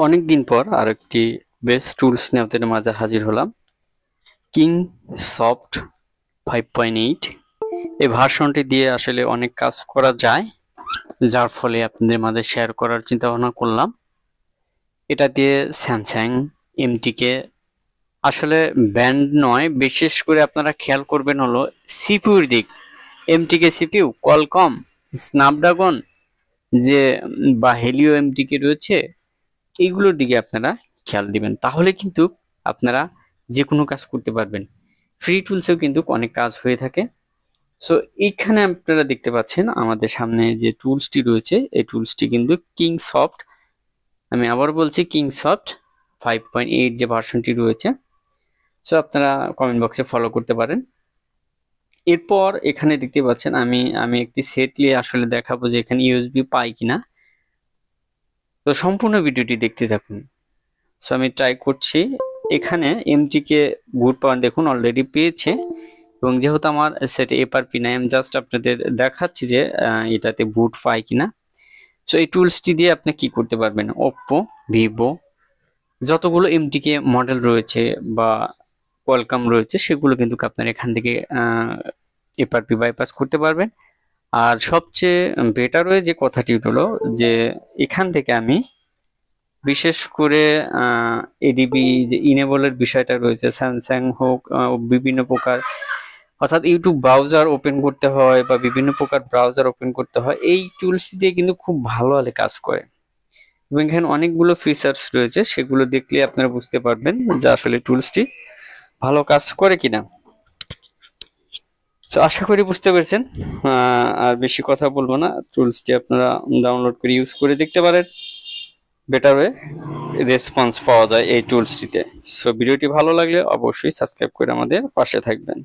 অনেক দিন পর আরেকটি বেস্ট টুলস নিয়ে আপনাদের মাঝে হাজির হলাম। কিং সফট 5.8 এই ভার্সনটি দিয়ে আসলে অনেক কাজ করা যায়, যার ফলে আপনাদের মাঝে শেয়ার করার চিন্তা ভাবনা করলাম। এটা দিয়ে স্যামসাং এমটিকে আসলে ব্যান্ড নয়, বিশেষ করে আপনারা খেয়াল করবেন হলো সিপিউর দিক। এমটিকে সিপিইউ কোয়ালকম, স্ন্যাপড্রাগন যে বা হেলিও এমটিকে রয়েছে, এইগুলোর দিকে আপনারা খেয়াল দিবেন, তাহলে কিন্তু আপনারা যে কোনো কাজ করতে পারবেন। ফ্রি টুলসেও কিন্তু অনেক কাজ হয়ে থাকে। সো এইখানে আপনারা দেখতে পাচ্ছেন আমাদের সামনে যে টুলসটি রয়েছে, এই টুলসটি কিন্তু কিং সফট, আমি আবার বলছি কিং সফট 5.8 যে ভার্সনটি রয়েছে। সো আপনারা কমেন্ট বক্সে ফলো করতে পারেন। এরপর এখানে দেখতে পাচ্ছেন আমি একটি সেট নিয়ে আসলে দেখাবো যে এখানে ইউএসবি পাই কিনা। তো সম্পূর্ণ ভিডিওটি দেখতে থাকুন। সো আমি ট্রাই করছি। এখানে এমটিকে বুট পয়েন্ট দেখুন অলরেডি পেয়েছে, এবং যেহেতু আমার সেটে এফআরপি নাই, আমি জাস্ট আপনাদের দেখাচ্ছি যে এটাতে বুট পাই কিনা। সো এই টুলসটি দিয়ে আপনি কি করতে পারবেন, ওপ্পো, ভিভো যতগুলো এমটিকে মডেল রয়েছে বা কোয়ালকম রয়েছে সেগুলো কিন্তু আপনার এখান থেকে এফআরপি বাইপাস করতে পারবেন। আর সবচেয়ে বেটার ওয়ে যে কথাটি হলো যে এখান থেকে আমি বিশেষ করে এডিবি যে ইনেবলের বিষয়টা রয়েছে, স্যামসাং হোক বিভিন্ন প্রকার, অর্থাৎ ইউটিউব ব্রাউজার ওপেন করতে হয় বা বিভিন্ন প্রকার ব্রাউজার ওপেন করতে হয়, এই টুলস দিয়ে কিন্তু খুব ভালো ভালো কাজ করে। এবং এখানে অনেকগুলো ফিচার্স রয়েছে, সেগুলো দেখলে আপনারা বুঝতে পারবেন যে আসলে টুলসটি ভালো কাজ করে কিনা। তো আশা করি বুঝতে পেরেছেন। আর বেশি কথা বলবো না, টুলসটি আপনারা ডাউনলোড করে ইউজ করে দেখতে পারেন, বেটার ওয়ে রেসপন্স পাওয়া যায় এই টুলসটিতে। সো ভিডিওটি ভালো লাগলে অবশ্যই সাবস্ক্রাইব করে আমাদের পাশে থাকবেন।